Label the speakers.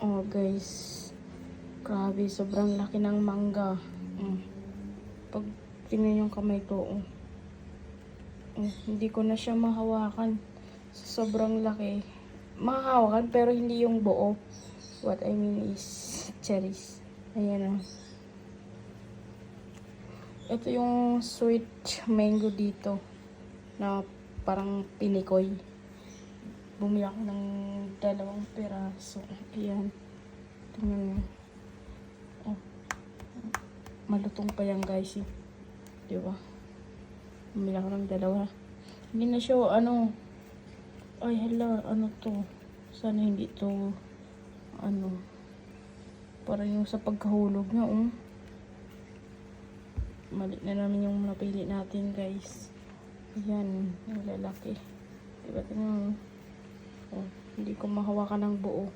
Speaker 1: Oh guys, grabe, sobrang laki ng mangga. Pag tingnan yung kamay ko, hindi ko na siya mahawakan. Sobrang laki. Mahahawakan pero hindi yung buo. What I mean is cherries. Ayan. Ito yung sweet mango dito na parang pinikoy. Bumili ako ng 2 piraso. Ayan. Tingnan mo. Oh. Malutong pa yan guys. Diba? Bumili ako ng 2. Hindi na siya ay hala, ano to? Sana hindi to para yung sa pagkahulog niya, mali na namin yung napili natin guys. Ayan, yung lalaki. Diba tingnan mo? Hindi ko mahawakan ng buo.